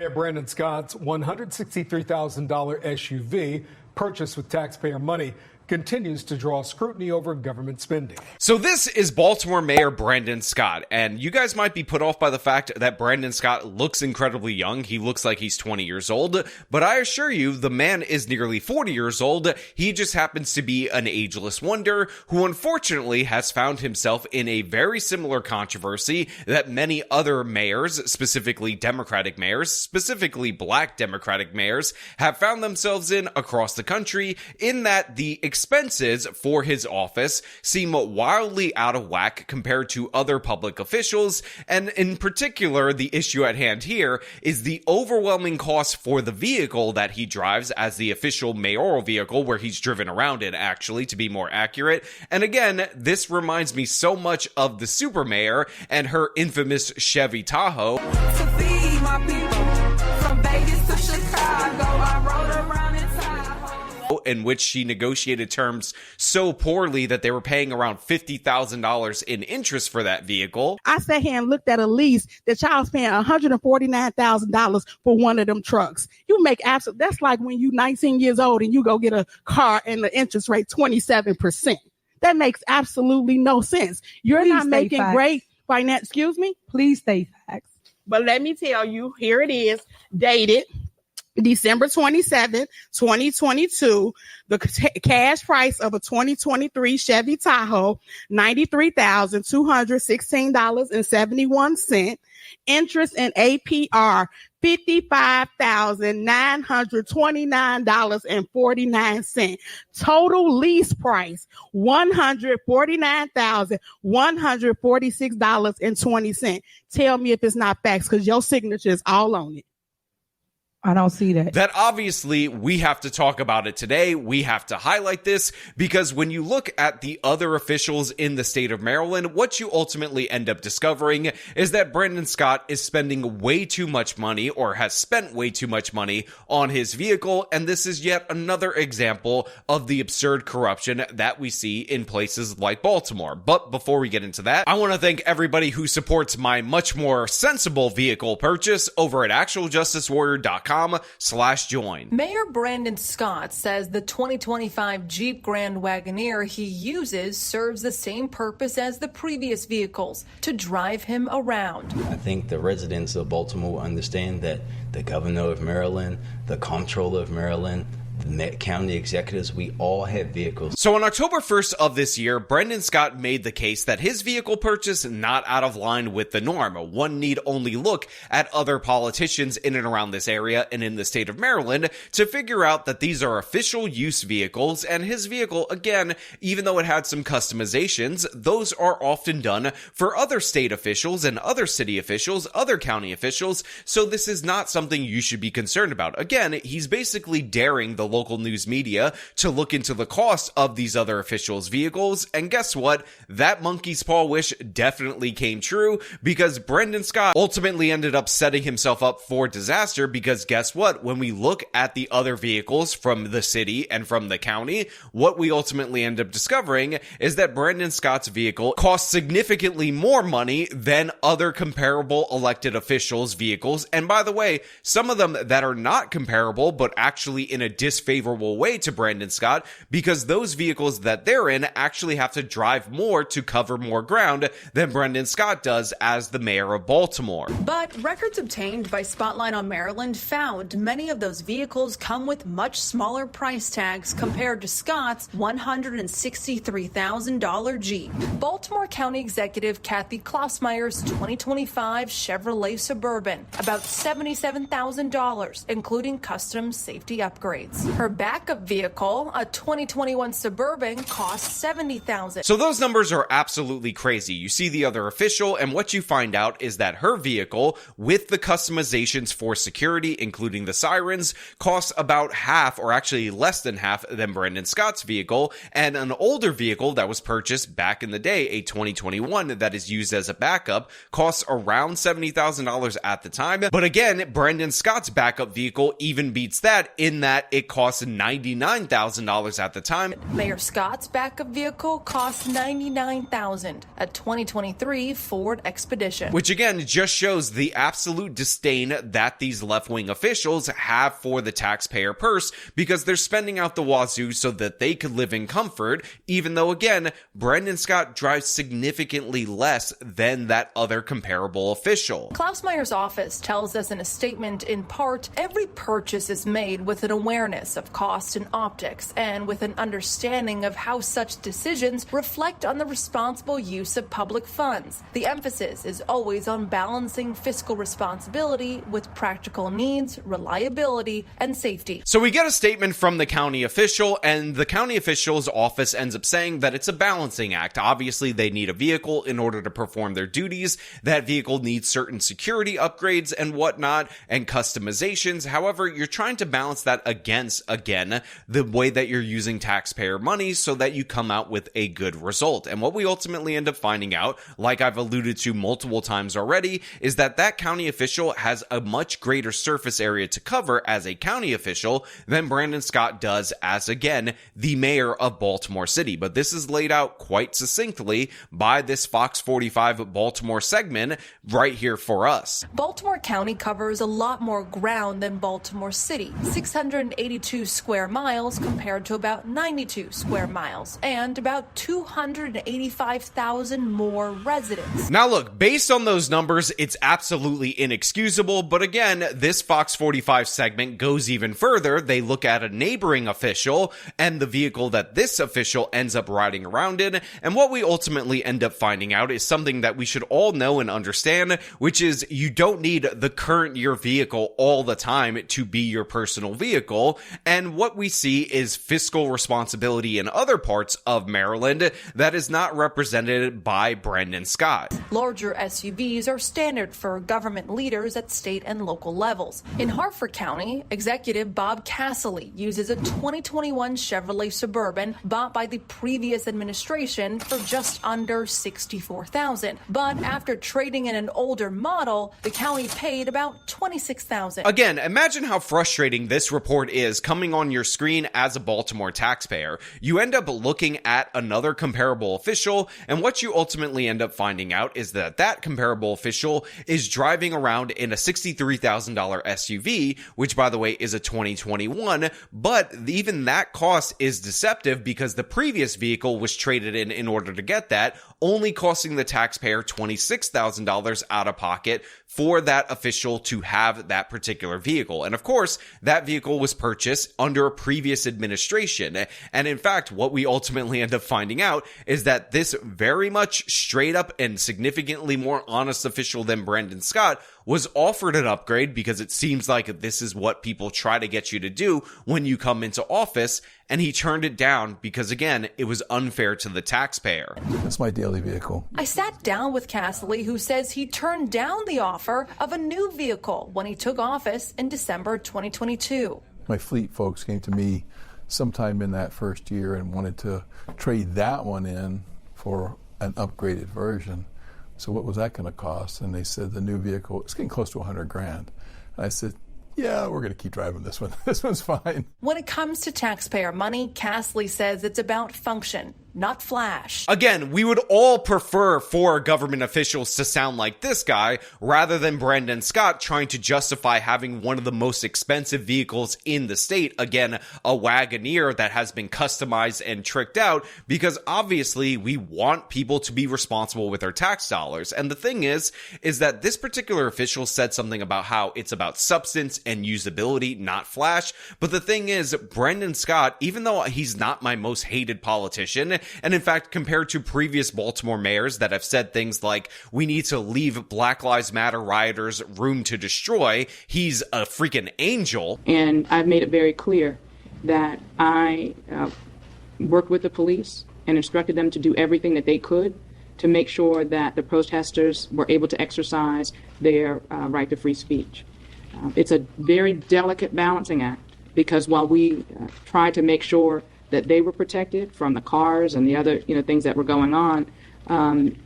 Mayor Brandon Scott's $163,000 SUV, purchased with taxpayer money, continues to draw scrutiny over government spending. So this is Baltimore Mayor Brandon Scott, and you guys might be put off by the fact that Brandon Scott looks incredibly young. He looks like he's 20 years old, but I assure you the man is nearly 40 years old. He just happens to be an ageless wonder who unfortunately has found himself in a very similar controversy that many other mayors, specifically Democratic mayors, specifically black Democratic mayors, have found themselves in across the country, in that the expenses for his office seem wildly out of whack compared to other public officials, and in particular, the issue at hand here is the overwhelming cost for the vehicle that he drives as the official mayoral vehicle, where he's driven around in, actually, to be more accurate. And again, this reminds me so much of the super mayor and her infamous Chevy Tahoe. To feed my people, from Vegas to Chicago, I rode around in Tahoe. In which she negotiated terms so poorly that they were paying around $50,000 in interest for that vehicle. I sat here and looked at a lease that y'all was paying $149,000 for one of them trucks. You make that's like when you 19 years old and you go get a car and the interest rate 27%. That makes absolutely no sense. You're not making great finance. Excuse me? Please state facts. But let me tell you, here it is, dated December 27, 2022, the cash price of a 2023 Chevy Tahoe, $93,216.71. Interest and APR, $55,929.49. Total lease price, $149,146.20. Tell me if it's not facts, because your signature is all on it. I don't see that. That obviously we have to talk about it today. We have to highlight this because when you look at the other officials in the state of Maryland, what you ultimately end up discovering is that Brandon Scott is spending way too much money, or has spent way too much money on his vehicle. And this is yet another example of the absurd corruption that we see in places like Baltimore. But before we get into that, I want to thank everybody who supports my much more sensible vehicle purchase over at actualjusticewarrior.com/join. Mayor Brandon Scott says the 2025 Jeep Grand Wagoneer he uses serves the same purpose as the previous vehicles, to drive him around. I think the residents of Baltimore understand that the governor of Maryland, the comptroller of Maryland, the county executives, we all have vehicles. So on October 1st of this year, Brandon Scott made the case that his vehicle purchase not out of line with the norm. One need only look at other politicians in and around this area and in the state of Maryland to figure out that these are official use vehicles, and his vehicle, again, even though it had some customizations, those are often done for other state officials and other city officials, other county officials, so this is not something you should be concerned about. Again, he's basically daring the local news media to look into the cost of these other officials' vehicles, and guess what? That monkey's paw wish definitely came true, because Brandon Scott ultimately ended up setting himself up for disaster, because guess what? When we look at the other vehicles from the city and from the county, what we ultimately end up discovering is that Brandon Scott's vehicle costs significantly more money than other comparable elected officials' vehicles, and by the way, some of them that are not comparable, but actually in a disfavorable way to Brandon Scott, because those vehicles that they're in actually have to drive more to cover more ground than Brandon Scott does as the mayor of Baltimore. But records obtained by Spotlight on Maryland found many of those vehicles come with much smaller price tags compared to Scott's $163,000 Jeep. Baltimore County Executive Kathy Klossmeyer's 2025 Chevrolet Suburban, about $77,000, including custom safety upgrades. Her backup vehicle, a 2021 Suburban, costs $70,000. So those numbers are absolutely crazy. You see the other official, and what you find out is that her vehicle, with the customizations for security, including the sirens, costs about half, or actually less than half, than Brandon Scott's vehicle, and an older vehicle that was purchased back in the day, a 2021 that is used as a backup, costs around $70,000 at the time. But again, Brandon Scott's backup vehicle even beats that, in that it cost $99,000 at the time. Mayor Scott's backup vehicle cost $99,000, a 2023 Ford Expedition. Which again just shows the absolute disdain that these left-wing officials have for the taxpayer purse, because they're spending out the wazoo so that they could live in comfort, even though again, Brandon Scott drives significantly less than that other comparable official. Klausmeyer's office tells us in a statement, in part, every purchase is made with an awareness of cost and optics and with an understanding of how such decisions reflect on the responsible use of public funds. The emphasis is always on balancing fiscal responsibility with practical needs, reliability, and safety. So we get a statement from the county official, and the county official's office ends up saying that it's a balancing act. Obviously, they need a vehicle in order to perform their duties. That vehicle needs certain security upgrades and whatnot and customizations. However, you're trying to balance that against, again, the way that you're using taxpayer money so that you come out with a good result. And what we ultimately end up finding out, like I've alluded to multiple times already, is that that county official has a much greater surface area to cover as a county official than Brandon Scott does as, again, the mayor of Baltimore City. But this is laid out quite succinctly by this Fox 45 Baltimore segment right here for us. Baltimore County covers a lot more ground than Baltimore City, 682 square miles compared to about 92 square miles, and about 285,000 more residents. Now look, based on those numbers, it's absolutely inexcusable, but again, this Fox 45 segment goes even further. They look at a neighboring official and the vehicle that this official ends up riding around in, and what we ultimately end up finding out is something that we should all know and understand, which is you don't need the current year vehicle all the time to be your personal vehicle. And what we see is fiscal responsibility in other parts of Maryland that is not represented by Brandon Scott. Larger SUVs are standard for government leaders at state and local levels. In Harford County, Executive Bob Casserly uses a 2021 Chevrolet Suburban bought by the previous administration for just under $64,000. But after trading in an older model, the county paid about $26,000. Again, imagine how frustrating this report is coming on your screen as a Baltimore taxpayer. You end up looking at another comparable official, and what you ultimately end up finding out is that that comparable official is driving around in a $63,000 SUV, which by the way is a 2021, but even that cost is deceptive because the previous vehicle was traded in order to get that, only costing the taxpayer $26,000 out of pocket for that official to have that particular vehicle. And of course, that vehicle was purchased under a previous administration. And in fact, what we ultimately end up finding out is that this very much straight up and significantly more honest official than Brandon Scott was offered an upgrade because it seems like this is what people try to get you to do when you come into office, and he turned it down because, again, it was unfair to the taxpayer. That's my daily vehicle. I sat down with Casserly, who says he turned down the offer of a new vehicle when he took office in December 2022. My fleet folks came to me sometime in that first year and wanted to trade that one in for an upgraded version. So what was that going to cost? And they said the new vehicle, it's getting close to $100,000. And I said, yeah, we're going to keep driving this one. This one's fine. When it comes to taxpayer money, Casserly says it's about function, not flash. Again, we would all prefer for government officials to sound like this guy rather than Brandon Scott trying to justify having one of the most expensive vehicles in the state. Again, a Wagoneer that has been customized and tricked out because obviously we want people to be responsible with their tax dollars. And the thing is that this particular official said something about how it's about substance and usability, not flash. But the thing is, Brandon Scott, even though he's not my most hated politician, and in fact, compared to previous Baltimore mayors that have said things like, we need to leave Black Lives Matter rioters room to destroy, he's a freaking angel. And I've made it very clear that I worked with the police and instructed them to do everything that they could to make sure that the protesters were able to exercise their right to free speech. It's a very delicate balancing act because while we tried to make sure that they were protected from the cars and the other things that were going on,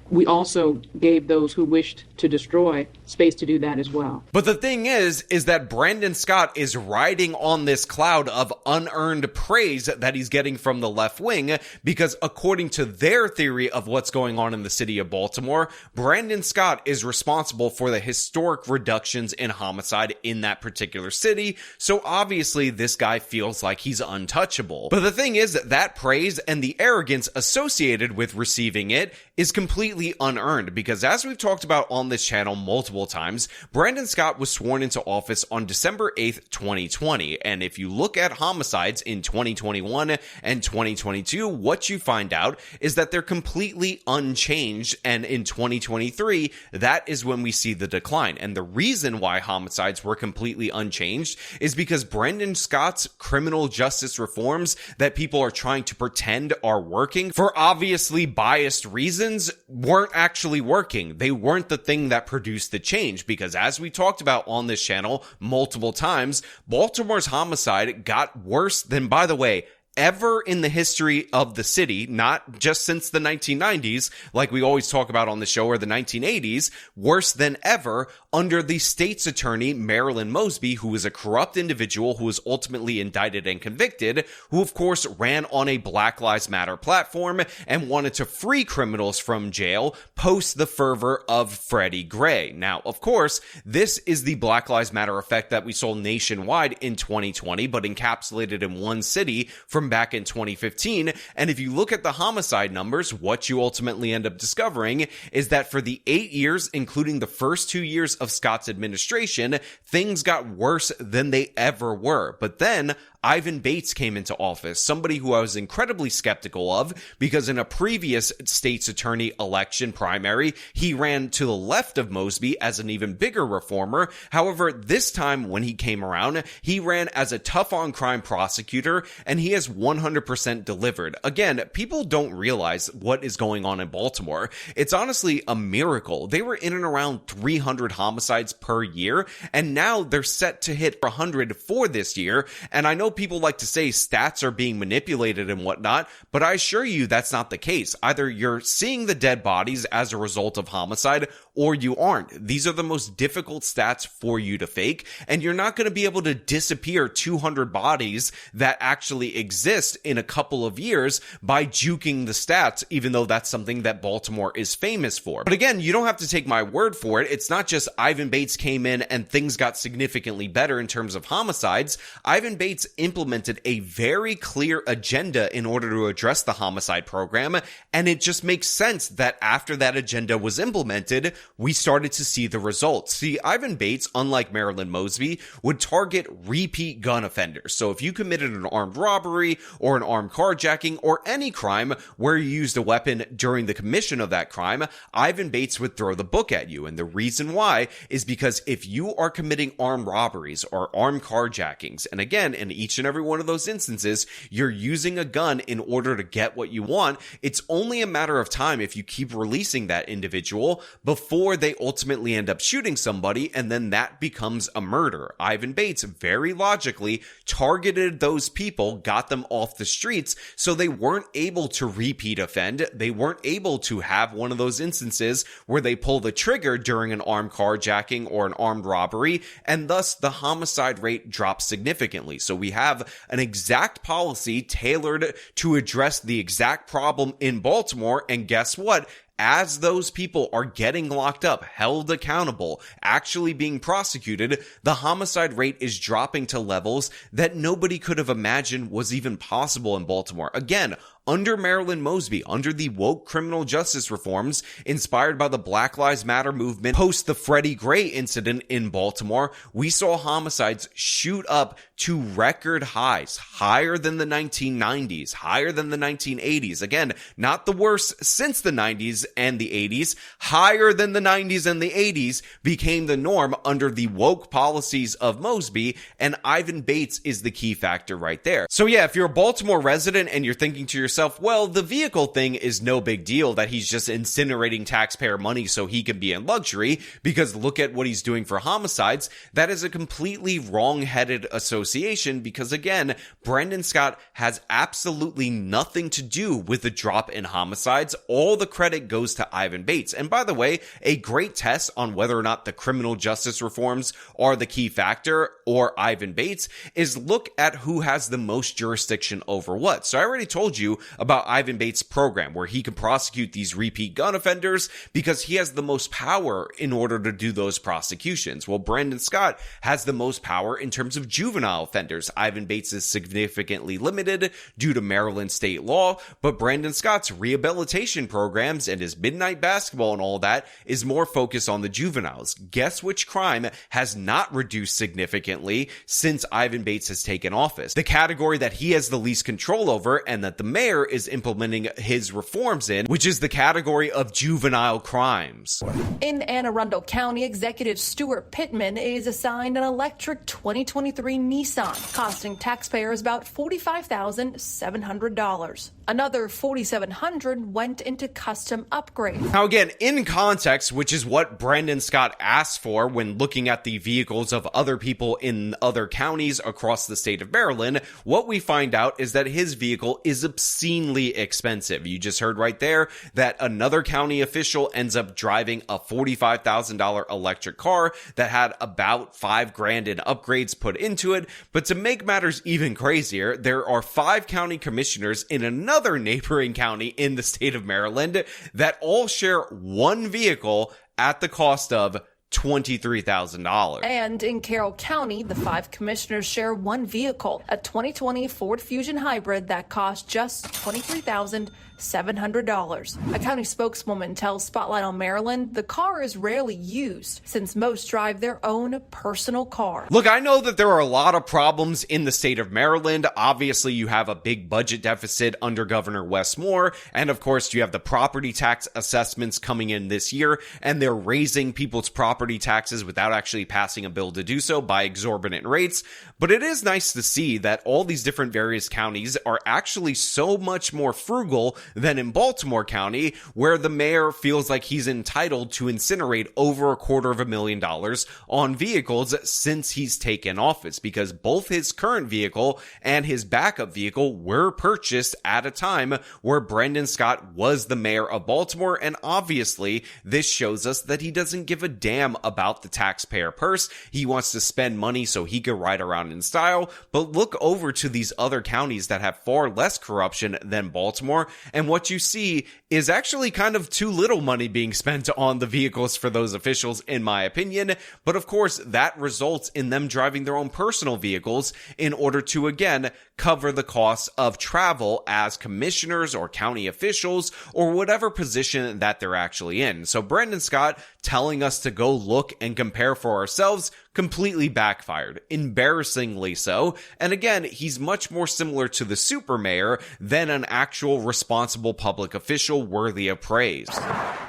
we also gave those who wished to destroy space to do that as well. But the thing is that Brandon Scott is riding on this cloud of unearned praise that he's getting from the left wing, because according to their theory of what's going on in the city of Baltimore, Brandon Scott is responsible for the historic reductions in homicide in that particular city. So obviously this guy feels like he's untouchable. But the thing is that praise and the arrogance associated with receiving it is completely unearned, because as we've talked about on this channel multiple times, Brandon Scott was sworn into office on December 8th, 2020. And if you look at homicides in 2021 and 2022, what you find out is that they're completely unchanged. And in 2023, that is when we see the decline. And the reason why homicides were completely unchanged is because Brandon Scott's criminal justice reforms that people are trying to pretend are working for obviously biased reasons weren't actually working. They weren't the thing that produced the change, because as we talked about on this channel multiple times, Baltimore's homicide got worse than, by the way, ever in the history of the city, not just since the 1990s, like we always talk about on the show, or the 1980s, worse than ever under the state's attorney, Marilyn Mosby, who was a corrupt individual who was ultimately indicted and convicted, who of course ran on a Black Lives Matter platform and wanted to free criminals from jail post the fervor of Freddie Gray. Now, of course, this is the Black Lives Matter effect that we saw nationwide in 2020, but encapsulated in one city from back in 2015. And if you look at the homicide numbers, what you ultimately end up discovering is that for the 8 years, including the first 2 years of Scott's administration, things got worse than they ever were. But then Ivan Bates came into office, somebody who I was incredibly skeptical of, because in a previous state's attorney election primary, he ran to the left of Mosby as an even bigger reformer. However, this time when he came around, he ran as a tough-on-crime prosecutor, and he has 100% delivered. Again, people don't realize what is going on in Baltimore. It's honestly a miracle. They were in and around 300 homicides per year, and now they're set to hit 100 for this year. And I know people like to say stats are being manipulated and whatnot, but I assure you that's not the case. Either you're seeing the dead bodies as a result of homicide, or you aren't. These are the most difficult stats for you to fake, and you're not going to be able to disappear 200 bodies that actually exist in a couple of years by juking the stats, even though that's something that Baltimore is famous for. But again, you don't have to take my word for it. It's not just Ivan Bates came in and things got significantly better in terms of homicides. Ivan Bates implemented a very clear agenda in order to address the homicide program, and it just makes sense that after that agenda was implemented, we started to see the results. See, Ivan Bates, unlike Marilyn Mosby, would target repeat gun offenders. So if you committed an armed robbery or an armed carjacking or any crime where you used a weapon during the commission of that crime, Ivan Bates would throw the book at you. And the reason why is because if you are committing armed robberies or armed carjackings, and again, in each and every one of those instances, you're using a gun in order to get what you want, it's only a matter of time if you keep releasing that individual before they ultimately end up shooting somebody, and then that becomes a murder. Ivan Bates very logically targeted those people, got them off the streets, so they weren't able to repeat offend. They weren't able to have one of those instances where they pull the trigger during an armed carjacking or an armed robbery, and thus the homicide rate drops significantly. So we have an exact policy tailored to address the exact problem in Baltimore, and guess what? As those people are getting locked up, held accountable, actually being prosecuted, the homicide rate is dropping to levels that nobody could have imagined was even possible in Baltimore. Again, under Marilyn Mosby, under the woke criminal justice reforms inspired by the Black Lives Matter movement post the Freddie Gray incident in Baltimore, we saw homicides shoot up to record highs, higher than the 1990s, higher than the 1980s. Again, not the worst since the 90s and the 80s, higher than the 90s and the 80s became the norm under the woke policies of Mosby, and Ivan Bates is the key factor right there. So yeah, if you're a Baltimore resident and you're thinking to yourself, yourself, well, the vehicle thing is no big deal, that he's just incinerating taxpayer money so he can be in luxury, because look at what he's doing for homicides. That is a completely wrong-headed association, because again, Brandon Scott has absolutely nothing to do with the drop in homicides. All the credit goes to Ivan Bates. And by the way, a great test on whether or not the criminal justice reforms are the key factor or Ivan Bates is look at who has the most jurisdiction over what. So I already told you about Ivan Bates' program where he can prosecute these repeat gun offenders because he has the most power in order to do those prosecutions. Well, Brandon Scott has the most power in terms of juvenile offenders. Ivan Bates is significantly limited due to Maryland state law, but Brandon Scott's rehabilitation programs and his midnight basketball and all that is more focused on the juveniles. Guess which crime has not reduced significantly since Ivan Bates has taken office? The category that he has the least control over and that the mayor is implementing his reforms in, which is the category of juvenile crimes. In Anne Arundel County, Executive Stuart Pittman is assigned an electric 2023 Nissan, costing taxpayers about $45,700. Another $4,700 went into custom upgrades. Now again, in context, which is what Brandon Scott asked for when looking at the vehicles of other people in other counties across the state of Maryland, what we find out is that his vehicle is obscenely expensive. You just heard right there that another county official ends up driving a $45,000 electric car that had about $5,000 in upgrades put into it. But to make matters even crazier, there are 5 county commissioners in another neighboring county in the state of Maryland that all share one vehicle at the cost of $23,000. And in Carroll County, the 5 commissioners share one vehicle, a 2020 Ford Fusion Hybrid that cost just $23,700. A county spokeswoman tells Spotlight on Maryland the car is rarely used since most drive their own personal car. Look, I know that there are a lot of problems in the state of Maryland. Obviously, you have a big budget deficit under Governor Wes Moore, and of course, you have the property tax assessments coming in this year, and they're raising people's property taxes without actually passing a bill to do so by exorbitant rates. But it is nice to see that all these different various counties are actually so much more frugal than in Baltimore County, where the mayor feels like he's entitled to incinerate over $250,000 on vehicles since he's taken office, because both his current vehicle and his backup vehicle were purchased at a time where Brandon Scott was the mayor of Baltimore. And obviously, this shows us that he doesn't give a damn about the taxpayer purse. He wants to spend money so he can ride around in style. But look over to these other counties that have far less corruption than Baltimore, and what you see is actually kind of too little money being spent on the vehicles for those officials, in my opinion. But of course, that results in them driving their own personal vehicles in order to, again, cover the costs of travel as commissioners or county officials or whatever position that they're actually in. So Brandon Scott telling us to go look and compare for ourselves completely backfired, embarrassingly so. And again, he's much more similar to the super mayor than an actual responsible public official worthy of praise.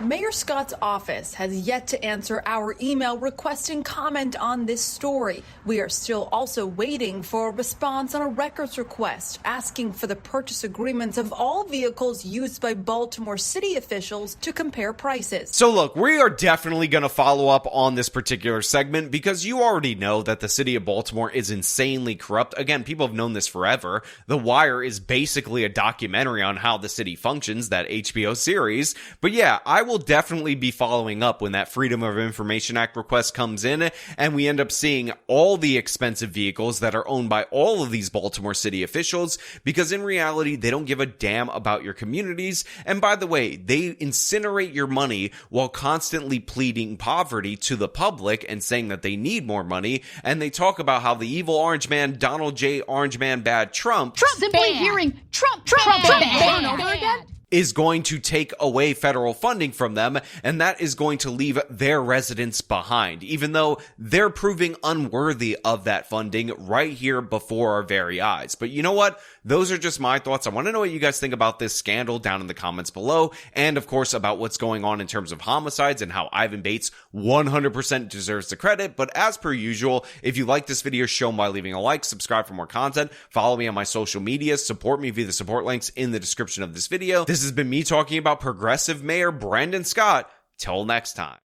Mayor Scott's office has yet to answer our email requesting comment on this story. We are still also waiting for a response on a records request asking for the purchase agreements of all vehicles used by Baltimore city officials to compare prices. So look, we are definitely going to follow up on this particular segment because you already know that the city of Baltimore is insanely corrupt. Again, people have known this forever. The Wire is basically a documentary on how the city functions, that HBO series. But yeah, I will definitely be following up when that Freedom of Information Act request comes in and we end up seeing all the expensive vehicles that are owned by all of these Baltimore city officials, because in reality, they don't give a damn about your communities. And by the way, they incinerate your money while constantly pleading poverty to the public and saying that they need more money. And they talk about how the evil orange man, Donald J. Orange Man Bad Trump simply hearing Trump bad over again is going to take away federal funding from them, and that is going to leave their residents behind, even though they're proving unworthy of that funding right here before our very eyes. But you know what? Those are just my thoughts. I want to know what you guys think about this scandal down in the comments below, and of course about what's going on in terms of homicides and how Ivan Bates 100% deserves the credit. But as per usual, if you like this video, show them by leaving a like, subscribe for more content, follow me on my social media, support me via the support links in the description of this video. This has been me talking about Progressive Mayor Brandon Scott. Till next time.